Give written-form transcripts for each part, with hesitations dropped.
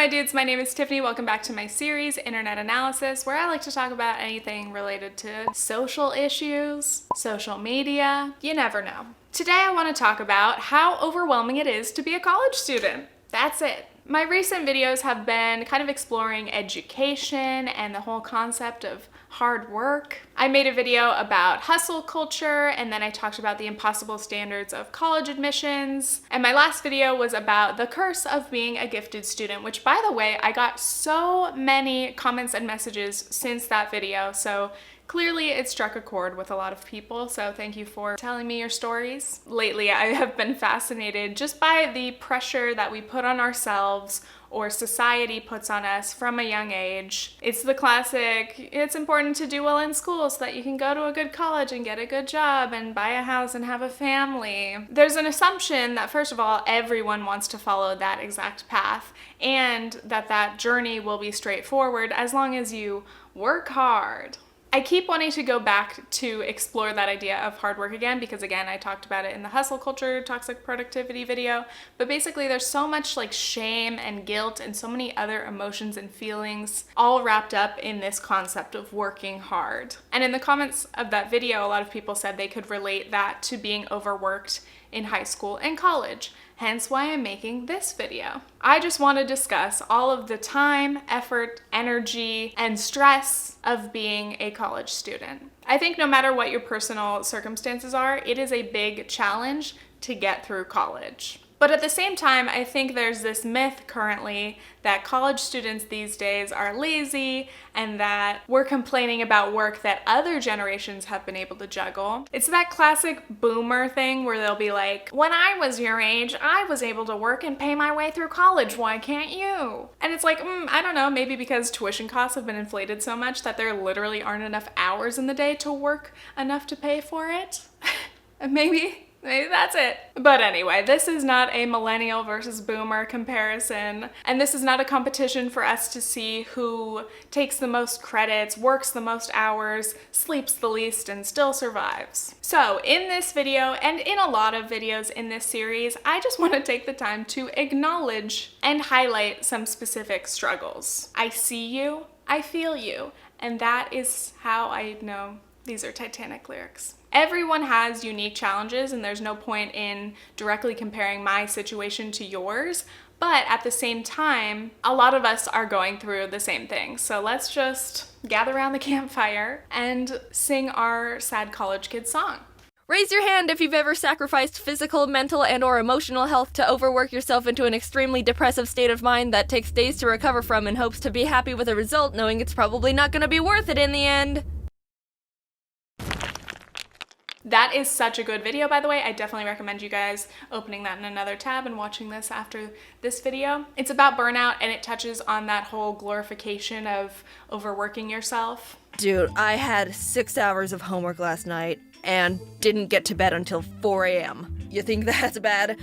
my dudes, my name is Tiffany. Welcome back to my series, Internet Analysis, where I like to talk about anything related to social issues, social media, you never know. Today I want to talk about how overwhelming it is to be a college student. That's it. My recent videos have been kind of exploring education and the whole concept of hard work. I made a video about hustle culture, and then I talked about the impossible standards of college admissions. And my last video was about the curse of being a gifted student, which, by the way, I got so many comments and messages since that video. So clearly it struck a chord with a lot of people, so thank you for telling me your stories. Lately, I have been fascinated just by the pressure that we put on ourselves or society puts on us from a young age. It's the classic, it's important to do well in school so that you can go to a good college and get a good job and buy a house and have a family. There's an assumption that, first of all, everyone wants to follow that exact path and that journey will be straightforward as long as you work hard. I keep wanting to go back to explore that idea of hard work again because, again, I talked about it in the hustle culture, toxic productivity video, but basically there's so much like shame and guilt and so many other emotions and feelings all wrapped up in this concept of working hard. And in the comments of that video, a lot of people said they could relate that to being overworked in high school and college. Hence why I'm making this video. I just want to discuss all of the time, effort, energy, and stress of being a college student. I think no matter what your personal circumstances are, it is a big challenge to get through college. But at the same time, I think there's this myth currently that college students these days are lazy and that we're complaining about work that other generations have been able to juggle. It's that classic boomer thing where they'll be like, when I was your age, I was able to work and pay my way through college. Why can't you? And it's like, I don't know, maybe because tuition costs have been inflated so much that there literally aren't enough hours in the day to work enough to pay for it. Maybe that's it. But anyway, this is not a millennial versus boomer comparison, and this is not a competition for us to see who takes the most credits, works the most hours, sleeps the least, and still survives. So in this video, and in a lot of videos in this series, I just want to take the time to acknowledge and highlight some specific struggles. I see you, I feel you, and that is how I know these are Titanic lyrics. Everyone has unique challenges, and there's no point in directly comparing my situation to yours, but at the same time, a lot of us are going through the same thing. So let's just gather around the campfire and sing our sad college kid song. Raise your hand if you've ever sacrificed physical, mental, and/or emotional health to overwork yourself into an extremely depressive state of mind that takes days to recover from in hopes to be happy with a result, knowing it's probably not gonna be worth it in the end. That is such a good video, by the way. I definitely recommend you guys opening that in another tab and watching this after this video. It's about burnout, and it touches on that whole glorification of overworking yourself. Dude, I had 6 hours of homework last night and didn't get to bed until 4 a.m. You think that's bad?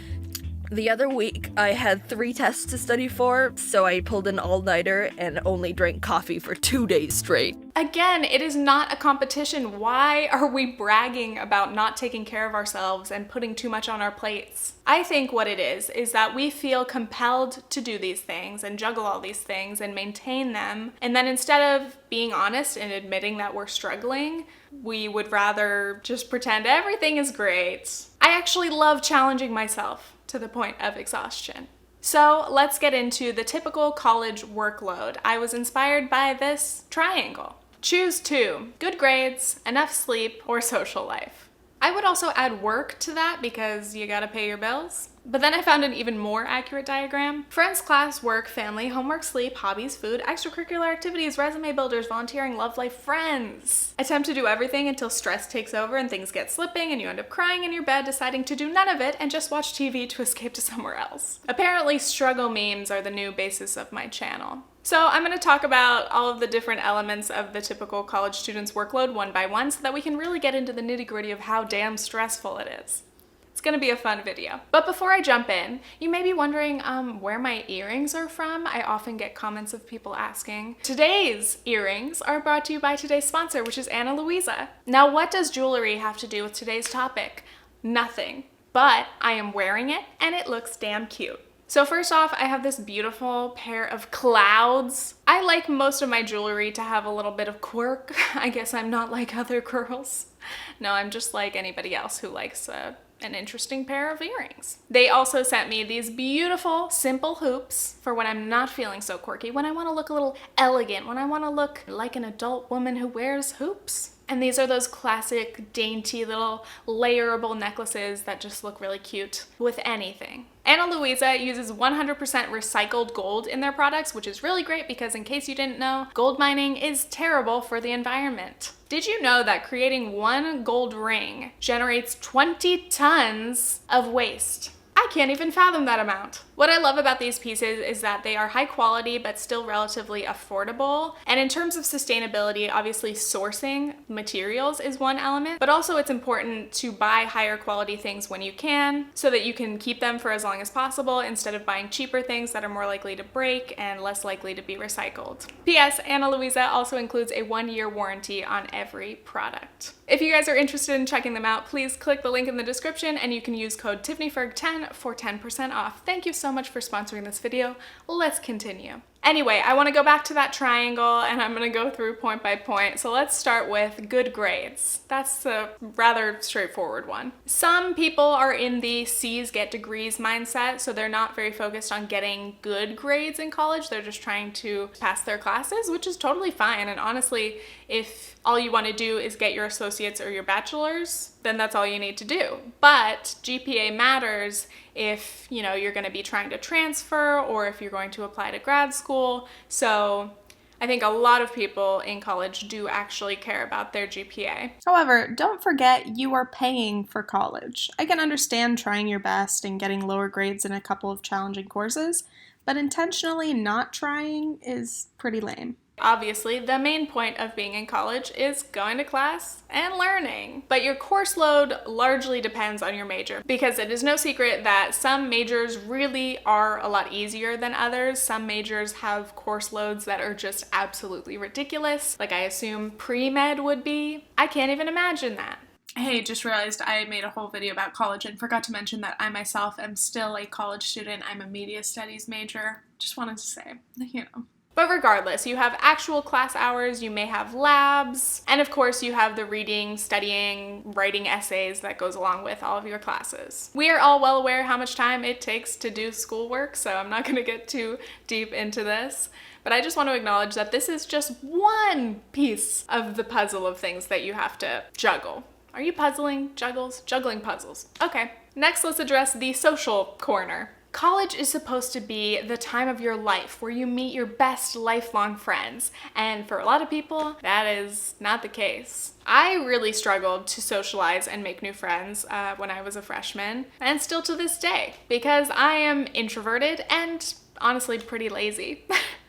The other week, I had 3 tests to study for, so I pulled an all-nighter and only drank coffee for 2 days straight. Again, it is not a competition. Why are we bragging about not taking care of ourselves and putting too much on our plates? I think what it is that we feel compelled to do these things and juggle all these things and maintain them, and then instead of being honest and admitting that we're struggling, we would rather just pretend everything is great. I actually love challenging myself to the point of exhaustion. So let's get into the typical college workload. I was inspired by this triangle. Choose 2: good grades, enough sleep, or social life. I would also add work to that because you gotta pay your bills. But then I found an even more accurate diagram. Friends, class, work, family, homework, sleep, hobbies, food, extracurricular activities, resume builders, volunteering, love life, friends. Attempt to do everything until stress takes over and things get slipping and you end up crying in your bed, deciding to do none of it and just watch TV to escape to somewhere else. Apparently, struggle memes are the new basis of my channel. So I'm going to talk about all of the different elements of the typical college student's workload one by one so that we can really get into the nitty-gritty of how damn stressful it is. It's gonna be a fun video. But before I jump in, you may be wondering where my earrings are from. I often get comments of people asking. Today's earrings are brought to you by today's sponsor, which is Ana Luisa. Now, what does jewelry have to do with today's topic? Nothing. But I am wearing it and it looks damn cute. So first off, I have this beautiful pair of clouds. I like most of my jewelry to have a little bit of quirk. I guess I'm not like other girls. No, I'm just like anybody else who likes an interesting pair of earrings. They also sent me these beautiful, simple hoops for when I'm not feeling so quirky, when I want to look a little elegant, when I want to look like an adult woman who wears hoops. And these are those classic, dainty little layerable necklaces that just look really cute with anything. Ana Luisa uses 100% recycled gold in their products, which is really great because in case you didn't know, gold mining is terrible for the environment. Did you know that creating one gold ring generates 20 tons of waste? I can't even fathom that amount. What I love about these pieces is that they are high quality but still relatively affordable. And in terms of sustainability, obviously sourcing materials is one element, but also it's important to buy higher quality things when you can so that you can keep them for as long as possible instead of buying cheaper things that are more likely to break and less likely to be recycled. P.S. Ana Luisa also includes a 1-year warranty on every product. If you guys are interested in checking them out, please click the link in the description and you can use code Tiffanyferg10 for 10% off. Thank you so much for sponsoring this video. Let's continue. Anyway, I want to go back to that triangle and I'm going to go through point by point. So let's start with good grades. That's a rather straightforward one. Some people are in the C's get degrees mindset, so they're not very focused on getting good grades in college. They're just trying to pass their classes, which is totally fine. And honestly, if all you want to do is get your associates or your bachelor's, then that's all you need to do. But GPA matters if, you're going to be trying to transfer or if you're going to apply to grad school. So I think a lot of people in college do actually care about their GPA. However, don't forget you are paying for college. I can understand trying your best and getting lower grades in a couple of challenging courses, but intentionally not trying is pretty lame. Obviously, the main point of being in college is going to class and learning. But your course load largely depends on your major because it is no secret that some majors really are a lot easier than others. Some majors have course loads that are just absolutely ridiculous, like I assume pre-med would be. I can't even imagine that. Hey, just realized I made a whole video about college and forgot to mention that I myself am still a college student. I'm a media studies major. Just wanted to say, But regardless, you have actual class hours, you may have labs, and of course you have the reading, studying, writing essays that goes along with all of your classes. We are all well aware how much time it takes to do schoolwork, so I'm not going to get too deep into this. But I just want to acknowledge that this is just one piece of the puzzle of things that you have to juggle. Are you puzzling? Juggling puzzles. Okay. Next, let's address the social corner. College is supposed to be the time of your life where you meet your best lifelong friends, and for a lot of people, that is not the case. I really struggled to socialize and make new friends when I was a freshman, and still to this day, because I am introverted and honestly pretty lazy.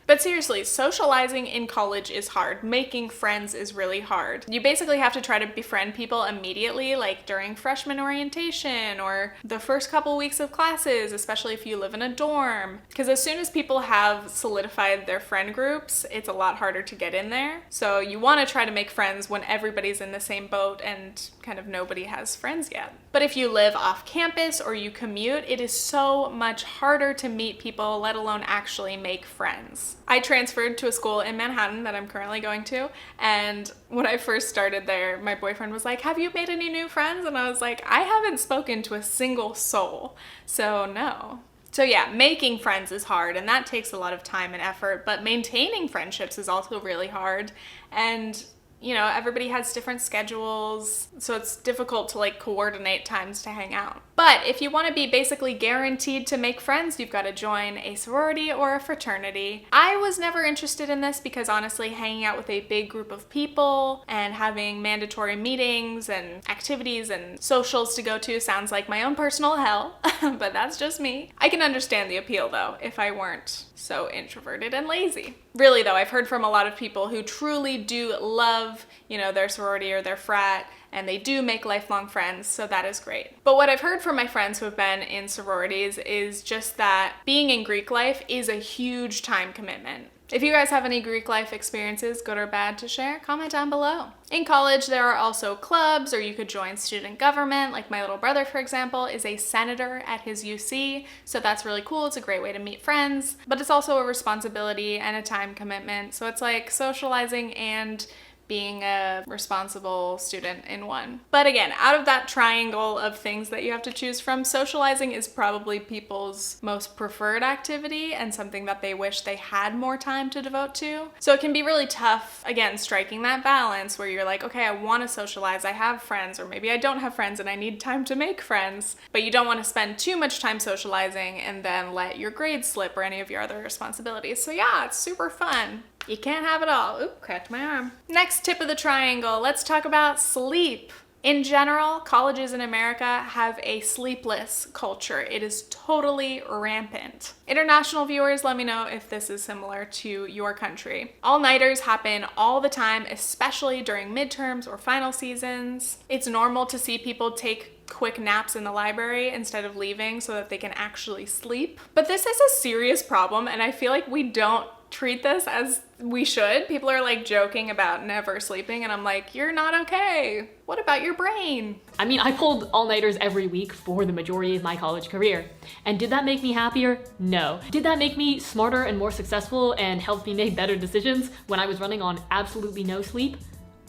But seriously, socializing in college is hard. Making friends is really hard. You basically have to try to befriend people immediately, like during freshman orientation or the first couple weeks of classes, especially if you live in a dorm. Because as soon as people have solidified their friend groups, it's a lot harder to get in there. So you want to try to make friends when everybody's in the same boat and kind of nobody has friends yet. But if you live off campus or you commute, it is so much harder to meet people, let alone actually make friends. I transferred to a school in Manhattan that I'm currently going to, and when I first started there, my boyfriend was like, "Have you made any new friends?" And I was like, "I haven't spoken to a single soul, so no." So yeah, making friends is hard, and that takes a lot of time and effort, but maintaining friendships is also really hard, and everybody has different schedules, so it's difficult to coordinate times to hang out. But if you want to be basically guaranteed to make friends, you've got to join a sorority or a fraternity. I was never interested in this because honestly, hanging out with a big group of people and having mandatory meetings and activities and socials to go to sounds like my own personal hell, but that's just me. I can understand the appeal though, if I weren't so introverted and lazy. Really though, I've heard from a lot of people who truly do love, their sorority or their frat, and they do make lifelong friends, so that is great. But what I've heard from my friends who have been in sororities is just that being in Greek life is a huge time commitment. If you guys have any Greek life experiences, good or bad, to share, comment down below. In college, there are also clubs, or you could join student government. Like my little brother, for example, is a senator at his UC, so that's really cool. It's a great way to meet friends, but it's also a responsibility and a time commitment. So it's like socializing and being a responsible student in one. But again, out of that triangle of things that you have to choose from, socializing is probably people's most preferred activity and something that they wish they had more time to devote to. So it can be really tough, again, striking that balance where you're like, okay, I want to socialize, I have friends, or maybe I don't have friends and I need time to make friends, but you don't want to spend too much time socializing and then let your grades slip or any of your other responsibilities. So yeah, it's super fun. You can't have it all. Oop, cracked my arm. Next tip of the triangle, let's talk about sleep. In general, colleges in America have a sleepless culture. It is totally rampant. International viewers, let me know if this is similar to your country. All-nighters happen all the time, especially during midterms or final seasons. It's normal to see people take quick naps in the library instead of leaving so that they can actually sleep. But this is a serious problem, and I feel like we don't treat this as we should. People are like joking about never sleeping, and I'm like, you're not okay. What about your brain? I mean, I pulled all-nighters every week for the majority of my college career. And did that make me happier? No. Did that make me smarter and more successful and help me make better decisions when I was running on absolutely no sleep?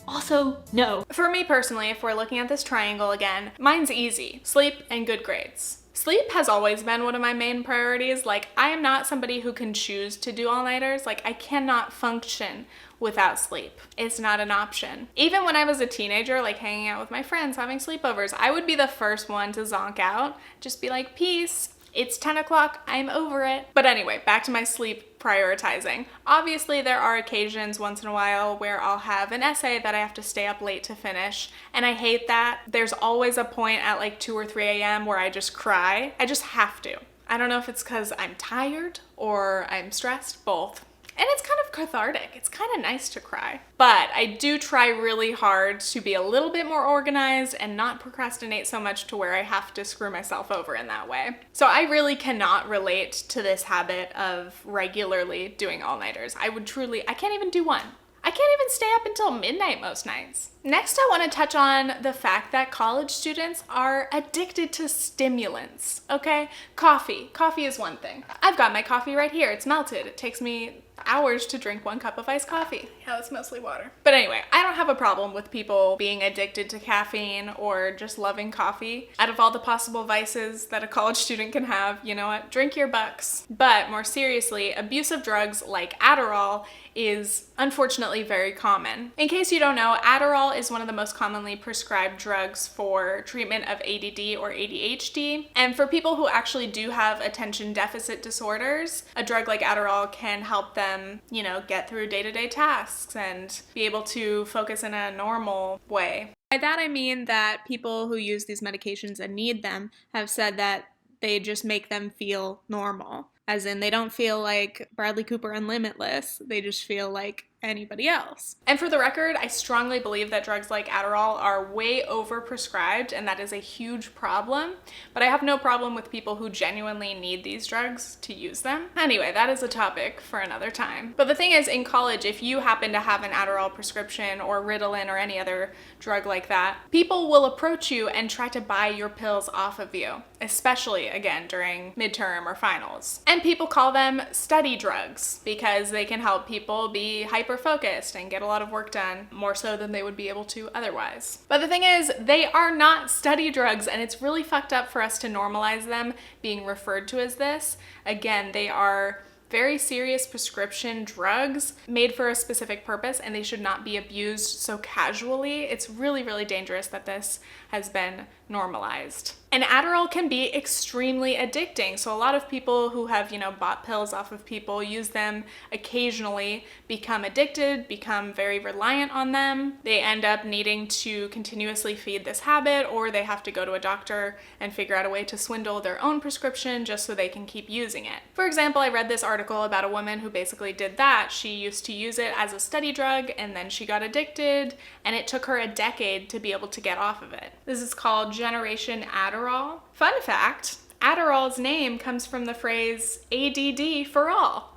Also, no. For me personally, if we're looking at this triangle again, mine's easy. Sleep and good grades. Sleep has always been one of my main priorities. Like, I am not somebody who can choose to do all-nighters. Like, I cannot function without sleep. It's not an option. Even when I was a teenager, like hanging out with my friends, having sleepovers, I would be the first one to zonk out, just be like, peace. It's 10 o'clock, I'm over it. But anyway, back to my sleep prioritizing. Obviously, there are occasions once in a while where I'll have an essay that I have to stay up late to finish, and I hate that. There's always a point at like 2 or 3 a.m. where I just cry. I just have to. I don't know if it's because I'm tired or I'm stressed, both. And it's kind of cathartic. It's kind of nice to cry. But I do try really hard to be a little bit more organized and not procrastinate so much to where I have to screw myself over in that way. So I really cannot relate to this habit of regularly doing all-nighters. I can't even do one. I can't even stay up until midnight most nights. Next, I want to touch on the fact that college students are addicted to stimulants, okay? Coffee. Coffee is one thing. I've got my coffee right here. It's melted. It takes me hours to drink 1 cup of iced coffee. Yeah, it's mostly water. But anyway, I don't have a problem with people being addicted to caffeine or just loving coffee. Out of all the possible vices that a college student can have, you know what? Drink your bucks. But more seriously, abusive drugs like Adderall is unfortunately very common. In case you don't know, Adderall is one of the most commonly prescribed drugs for treatment of ADD or ADHD. And for people who actually do have attention deficit disorders, a drug like Adderall can help them, you know, get through day-to-day tasks and be able to focus in a normal way. By that I mean that people who use these medications and need them have said that they just make them feel normal. As in, they don't feel like Bradley Cooper and Limitless, they just feel like anybody else. And for the record, I strongly believe that drugs like Adderall are way overprescribed, and that is a huge problem. But I have no problem with people who genuinely need these drugs to use them. Anyway, that is a topic for another time. But the thing is, in college, if you happen to have an Adderall prescription or Ritalin or any other drug like that, people will approach you and try to buy your pills off of you, especially, again, during midterm or finals. And people call them study drugs because they can help people be hyper-focused and get a lot of work done, more so than they would be able to otherwise. But the thing is, they are not study drugs, and it's really fucked up for us to normalize them being referred to as this. Again, they are very serious prescription drugs made for a specific purpose, and they should not be abused so casually. It's really, really dangerous that this has been normalized. And Adderall can be extremely addicting. So a lot of people who have, bought pills off of people, use them occasionally, become addicted, become very reliant on them. They end up needing to continuously feed this habit, or they have to go to a doctor and figure out a way to swindle their own prescription just so they can keep using it. For example, I read this article about a woman who basically did that. She used to use it as a study drug, and then she got addicted, and it took her a decade to be able to get off of it. This is called Generation Adderall. Fun fact, Adderall's name comes from the phrase ADD for all.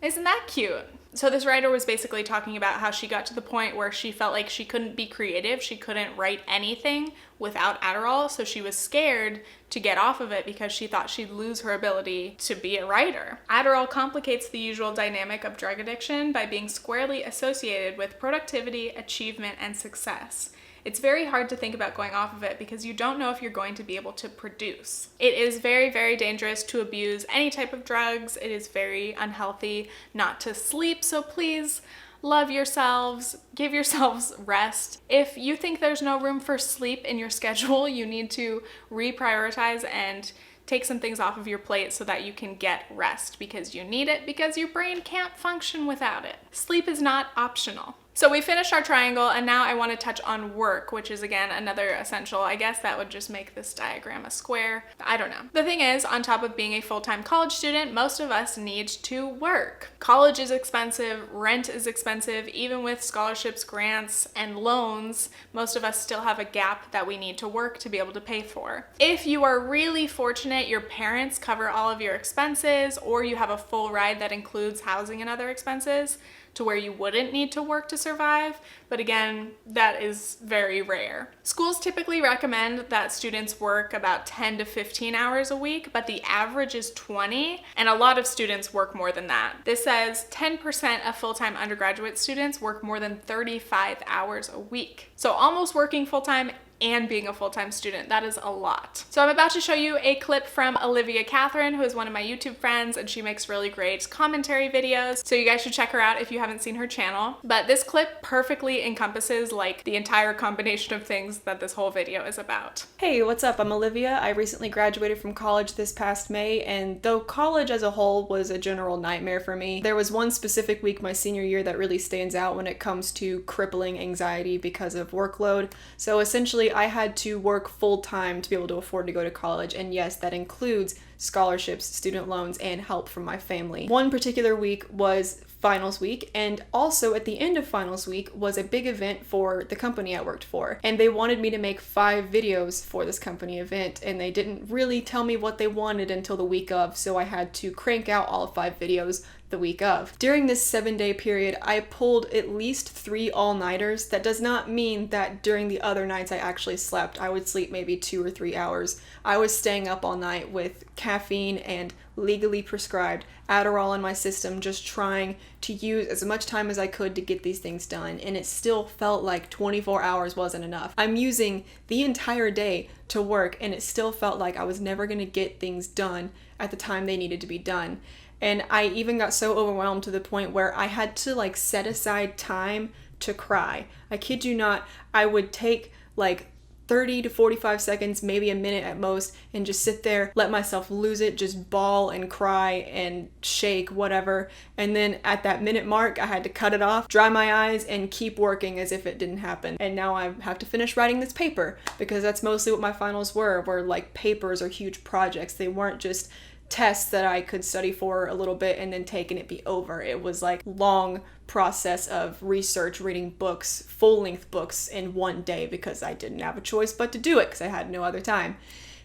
Isn't that cute? So this writer was basically talking about how she got to the point where she felt like she couldn't be creative, she couldn't write anything without Adderall, so she was scared to get off of it because she thought she'd lose her ability to be a writer. Adderall complicates the usual dynamic of drug addiction by being squarely associated with productivity, achievement, and success. It's very hard to think about going off of it because you don't know if you're going to be able to produce. It is very, very dangerous to abuse any type of drugs. It is very unhealthy not to sleep, so please love yourselves, give yourselves rest. If you think there's no room for sleep in your schedule, you need to reprioritize and take some things off of your plate so that you can get rest, because you need it, because your brain can't function without it. Sleep is not optional. So we finished our triangle, and now I want to touch on work, which is again another essential. I guess that would just make this diagram a square. I don't know. The thing is, on top of being a full-time college student, most of us need to work. College is expensive, rent is expensive, even with scholarships, grants, and loans, most of us still have a gap that we need to work to be able to pay for. If you are really fortunate, your parents cover all of your expenses, or you have a full ride that includes housing and other expenses, to where you wouldn't need to work to survive, but again, that is very rare. Schools typically recommend that students work about 10 to 15 hours a week, but the average is 20, and a lot of students work more than that. This says 10% of full-time undergraduate students work more than 35 hours a week. So almost working full-time and being a full-time student. That is a lot. So I'm about to show you a clip from Olivia Catherine, who is one of my YouTube friends, and she makes really great commentary videos. So you guys should check her out if you haven't seen her channel. But this clip perfectly encompasses like the entire combination of things that this whole video is about. Hey, what's up? I'm Olivia. I recently graduated from college this past May, and though college as a whole was a general nightmare for me, there was one specific week my senior year that really stands out when it comes to crippling anxiety because of workload. So essentially, I had to work full-time to be able to afford to go to college, and yes, that includes scholarships, student loans, and help from my family. One particular week was finals week, and also at the end of finals week was a big event for the company I worked for, and they wanted me to make 5 videos for this company event, and they didn't really tell me what they wanted until the week of, so I had to crank out all 5 videos the week of. During this 7-day period, I pulled at least 3 all-nighters. That does not mean that during the other nights I actually slept. I would sleep maybe 2 or 3 hours. I was staying up all night with caffeine and legally prescribed Adderall in my system, just trying to use as much time as I could to get these things done, and it still felt like 24 hours wasn't enough. I'm using the entire day to work, and it still felt like I was never going to get things done at the time they needed to be done. And I even got so overwhelmed to the point where I had to like set aside time to cry. I kid you not, I would take like 30 to 45 seconds, maybe a minute at most, and just sit there, let myself lose it, just bawl and cry and shake, whatever. And then at that minute mark, I had to cut it off, dry my eyes, and keep working as if it didn't happen. And now I have to finish writing this paper, because that's mostly what my finals were like papers or huge projects. They weren't just tests that I could study for a little bit and then take and it be over. It was like long process of research, reading books, full-length books in one day, because I didn't have a choice but to do it because I had no other time.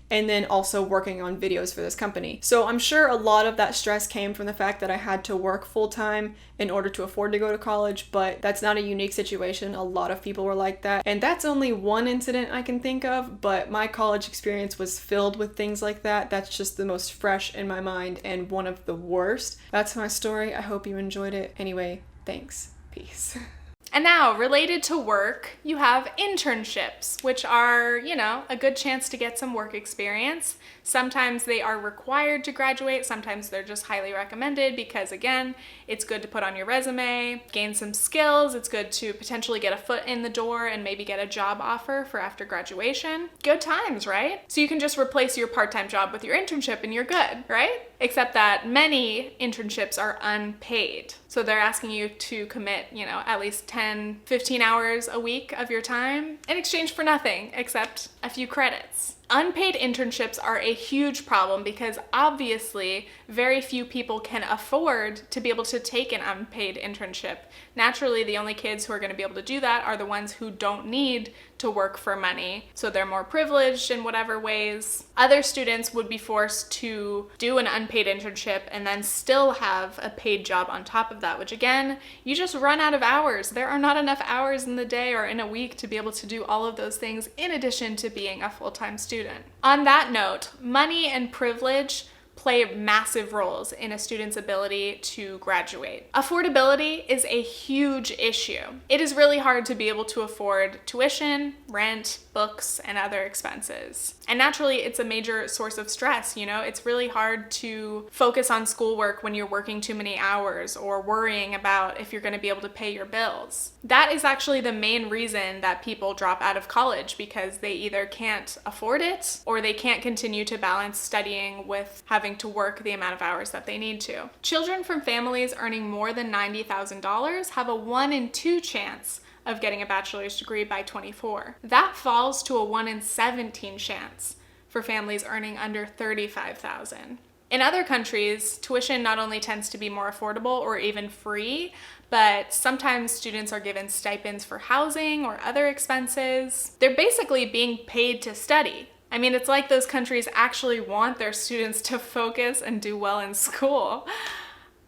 And then also working on videos for this company. So I'm sure a lot of that stress came from the fact that I had to work full-time in order to afford to go to college, but that's not a unique situation. A lot of people were like that. And that's only one incident I can think of, but my college experience was filled with things like that. That's just the most fresh in my mind and one of the worst. That's my story. I hope you enjoyed it. Anyway, thanks. Peace. And now, related to work, you have internships, which are, a good chance to get some work experience. Sometimes they are required to graduate, sometimes they're just highly recommended because, again, it's good to put on your resume, gain some skills, it's good to potentially get a foot in the door and maybe get a job offer for after graduation. Good times, right? So you can just replace your part-time job with your internship and you're good, right? Except that many internships are unpaid. So they're asking you to commit, at least 10, 15 hours a week of your time in exchange for nothing except a few credits. Unpaid internships are a huge problem because obviously very few people can afford to be able to take an unpaid internship. Naturally, the only kids who are going to be able to do that are the ones who don't need to work for money, so they're more privileged in whatever ways. Other students would be forced to do an unpaid internship and then still have a paid job on top of that, which again, you just run out of hours. There are not enough hours in the day or in a week to be able to do all of those things in addition to being a full-time student. On that note, money and privilege play massive roles in a student's ability to graduate. Affordability is a huge issue. It is really hard to be able to afford tuition, rent, books, and other expenses. And naturally, it's a major source of stress, It's really hard to focus on schoolwork when you're working too many hours or worrying about if you're going to be able to pay your bills. That is actually the main reason that people drop out of college, because they either can't afford it or they can't continue to balance studying with having to work the amount of hours that they need to. Children from families earning more than $90,000 have a 1 in 2 chance of getting a bachelor's degree by 24. That falls to a 1 in 17 chance for families earning under $35,000. In other countries, tuition not only tends to be more affordable or even free, but sometimes students are given stipends for housing or other expenses. They're basically being paid to study. I mean, it's like those countries actually want their students to focus and do well in school.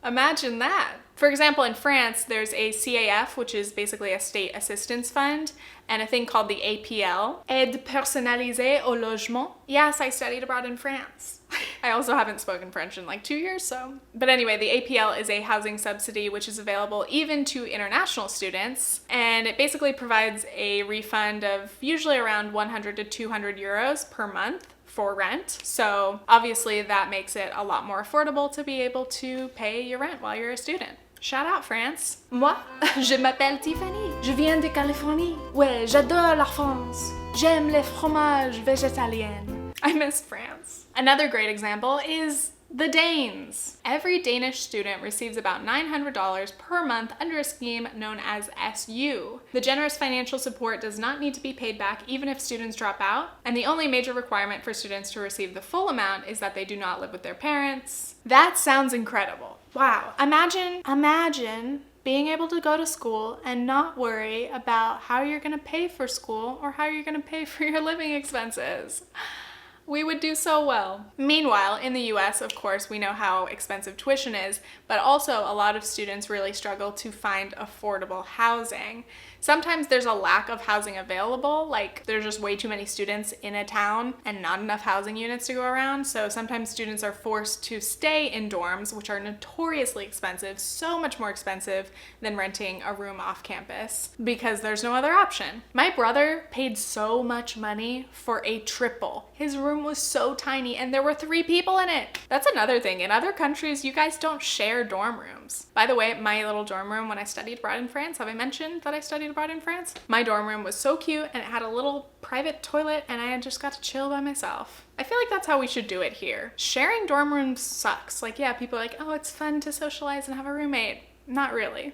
Imagine that. For example, in France, there's a CAF, which is basically a state assistance fund, and a thing called the APL, Aide personnalisée au logement. Yes, I studied abroad in France. I also haven't spoken French in like 2 years, so. But anyway, the APL is a housing subsidy which is available even to international students, and it basically provides a refund of usually around 100 to 200 euros per month for rent. So obviously that makes it a lot more affordable to be able to pay your rent while you're a student. Shout out, France. Moi, je m'appelle Tiffany. Je viens de Californie. Ouais, j'adore la France. J'aime les fromages végétaliens. I miss France. Another great example is the Danes. Every Danish student receives about $900 per month under a scheme known as SU. The generous financial support does not need to be paid back even if students drop out, and the only major requirement for students to receive the full amount is that they do not live with their parents. That sounds incredible. Wow. Imagine being able to go to school and not worry about how you're going to pay for school or how you're going to pay for your living expenses. We would do so well. Meanwhile, in the US, of course, we know how expensive tuition is, but also a lot of students really struggle to find affordable housing. Sometimes there's a lack of housing available, like there's just way too many students in a town and not enough housing units to go around, so sometimes students are forced to stay in dorms, which are notoriously expensive, so much more expensive than renting a room off campus, because there's no other option. My brother paid so much money for a triple. His room was so tiny and there were 3 people in it. That's another thing. In other countries, you guys don't share dorm rooms. By the way, my little dorm room when I studied abroad in France, have I mentioned that I studied abroad in France? My dorm room was so cute and it had a little private toilet and I just got to chill by myself. I feel like that's how we should do it here. Sharing dorm rooms sucks. Like, yeah, people are like, oh, it's fun to socialize and have a roommate. Not really.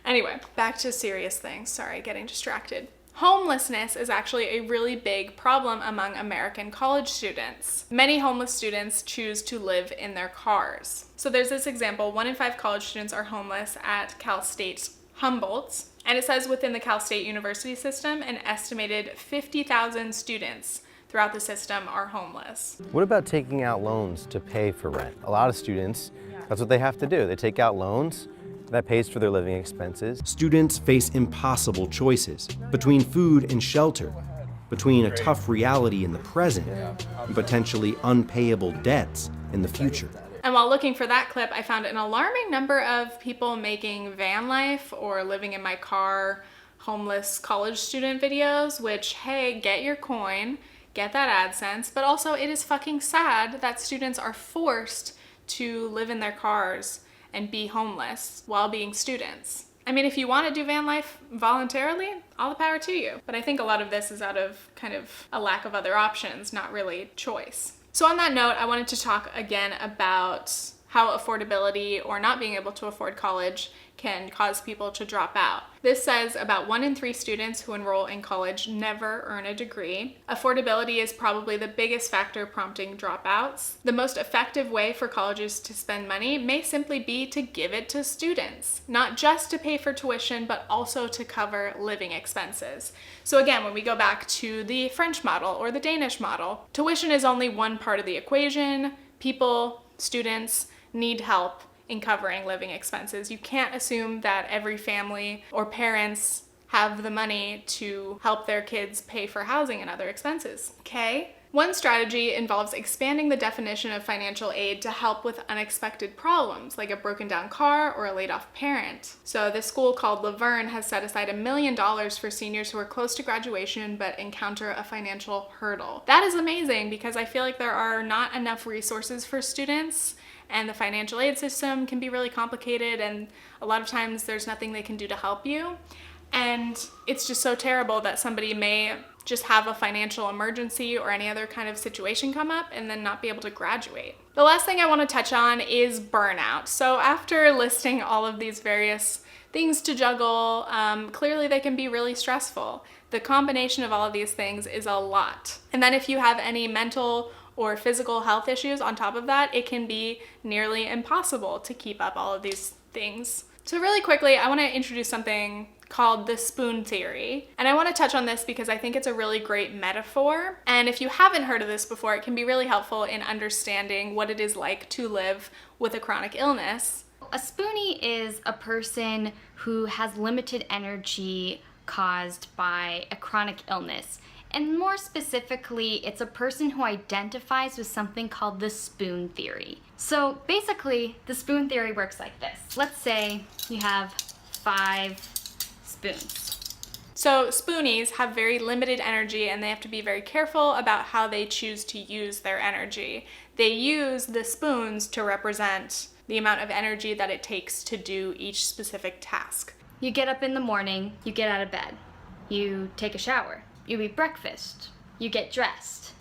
Anyway, back to serious things. Sorry, getting distracted. Homelessness is actually a really big problem among American college students. Many homeless students choose to live in their cars. So there's this example, 1 in 5 college students are homeless at Cal State's Humboldt, and it says within the Cal State University system, an estimated 50,000 students throughout the system are homeless. What about taking out loans to pay for rent? A lot of students, that's what they have to do. They take out loans. That pays for their living expenses. Students face impossible choices between food and shelter, between a tough reality in the present and potentially unpayable debts in the future. And while looking for that clip, I found an alarming number of people making van life or living in my car homeless college student videos, which, hey, get your coin. get that AdSense, but also it is fucking sad that students are forced to live in their cars and be homeless while being students. I mean, if you want to do van life voluntarily, all the power to you. But I think a lot of this is out of kind of a lack of other options, not really choice. So on that note, I wanted to talk again about how affordability or not being able to afford college can cause people to drop out. This says about 1 in 3 students who enroll in college never earn a degree. Affordability is probably the biggest factor prompting dropouts. The most effective way for colleges to spend money may simply be to give it to students, not just to pay for tuition, but also to cover living expenses. So again, when we go back to the French model or the Danish model, tuition is only one part of the equation. People, students, need help in covering living expenses. You can't assume that every family or parents have the money to help their kids pay for housing and other expenses, okay? One strategy involves expanding the definition of financial aid to help with unexpected problems, like a broken down car or a laid off parent. So this school called Laverne has set aside $1 million for seniors who are close to graduation but encounter a financial hurdle. That is amazing because I feel like there are not enough resources for students, and the financial aid system can be really complicated, and a lot of times there's nothing they can do to help you. And it's just so terrible that somebody may just have a financial emergency or any other kind of situation come up and then not be able to graduate. The last thing I want to touch on is burnout. So after listing all of these various things to juggle, clearly they can be really stressful. The combination of all of these things is a lot. And then if you have any mental or physical health issues on top of that, it can be nearly impossible to keep up all of these things. So really quickly, I want to introduce something called the spoon theory. And I want to touch on this because I think it's a really great metaphor. And if you haven't heard of this before, it can be really helpful in understanding what it is like to live with a chronic illness. A spoonie is a person who has limited energy caused by a chronic illness. And more specifically, it's a person who identifies with something called the spoon theory. So basically, the spoon theory works like this. Let's say you have 5 spoons. So spoonies have very limited energy and they have to be very careful about how they choose to use their energy. They use the spoons to represent the amount of energy that it takes to do each specific task. You get up in the morning, you get out of bed, you take a shower, you eat breakfast, you get dressed,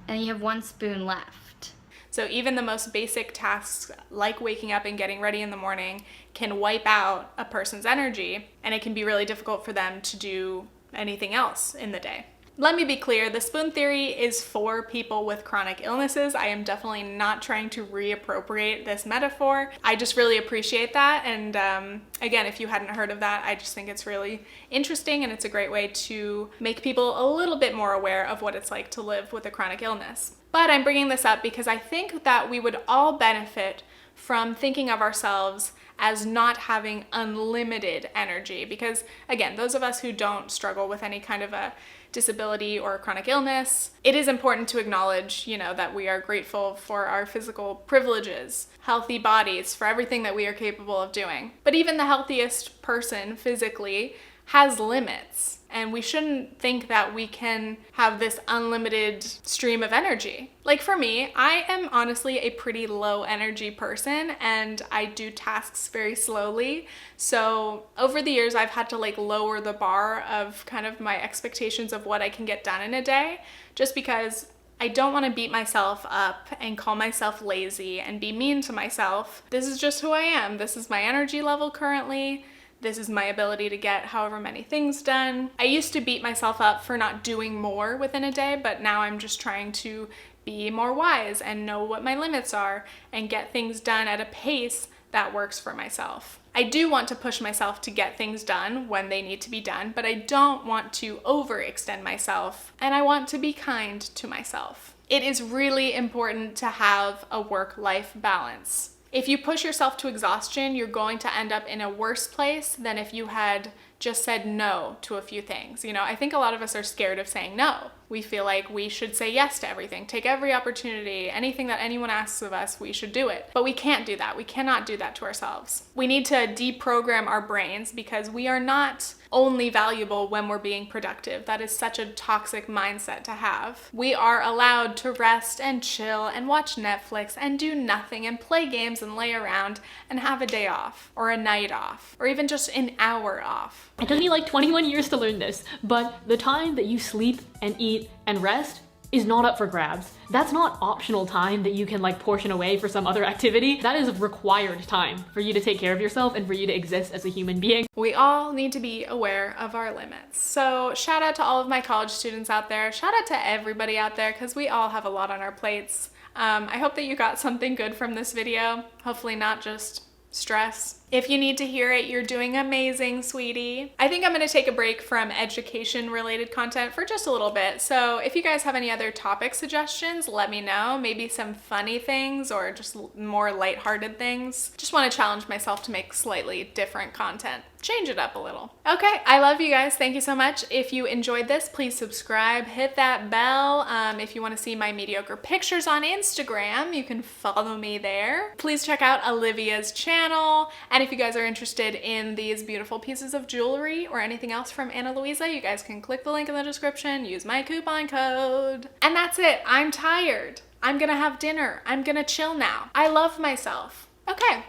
and you have 1 spoon left. So even the most basic tasks like waking up and getting ready in the morning can wipe out a person's energy, and it can be really difficult for them to do anything else in the day. Let me be clear, the spoon theory is for people with chronic illnesses. I am definitely not trying to reappropriate this metaphor. I just really appreciate that. And again, if you hadn't heard of that, I just think it's really interesting and it's a great way to make people a little bit more aware of what it's like to live with a chronic illness. But I'm bringing this up because I think that we would all benefit from thinking of ourselves as not having unlimited energy. Because again, those of us who don't struggle with any kind of a disability or a chronic illness, it is important to acknowledge, that we are grateful for our physical privileges, healthy bodies, for everything that we are capable of doing. But even the healthiest person physically has limits, and we shouldn't think that we can have this unlimited stream of energy. Like for me, I am honestly a pretty low energy person and I do tasks very slowly. So over the years, I've had to lower the bar of kind of my expectations of what I can get done in a day, just because I don't want to beat myself up and call myself lazy and be mean to myself. This is just who I am. This is my energy level currently. This is my ability to get however many things done. I used to beat myself up for not doing more within a day, but now I'm just trying to be more wise and know what my limits are and get things done at a pace that works for myself. I do want to push myself to get things done when they need to be done, but I don't want to overextend myself, and I want to be kind to myself. It is really important to have a work-life balance. If you push yourself to exhaustion, you're going to end up in a worse place than if you had just said no to a few things. I think a lot of us are scared of saying no. We feel like we should say yes to everything, take every opportunity, anything that anyone asks of us, we should do it. But we can't do that. We cannot do that to ourselves. We need to deprogram our brains because we are not only valuable when we're being productive. That is such a toxic mindset to have. We are allowed to rest and chill and watch Netflix and do nothing and play games and lay around and have a day off or a night off or even just an hour off. It took me like 21 years to learn this, but the time that you sleep and eat and rest is not up for grabs. That's not optional time that you can like portion away for some other activity. That is required time for you to take care of yourself and for you to exist as a human being. We all need to be aware of our limits. So shout out to all of my college students out there. Shout out to everybody out there because we all have a lot on our plates. I hope that you got something good from this video. Hopefully not just stress. If you need to hear it, you're doing amazing, sweetie. I think I'm gonna take a break from education related content for just a little bit. So if you guys have any other topic suggestions, let me know. Maybe some funny things or just more lighthearted things. Just wanna challenge myself to make slightly different content. Change it up a little. Okay, I love you guys. Thank you so much. If you enjoyed this, please subscribe, hit that bell. If you wanna see my mediocre pictures on Instagram, you can follow me there. Please check out Olivia's channel. And if you guys are interested in these beautiful pieces of jewelry or anything else from Ana Luisa, you guys can click the link in the description, use my coupon code. And that's it. I'm tired. I'm gonna have dinner. I'm gonna chill now. I love myself. Okay.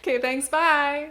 Okay, thanks. Bye.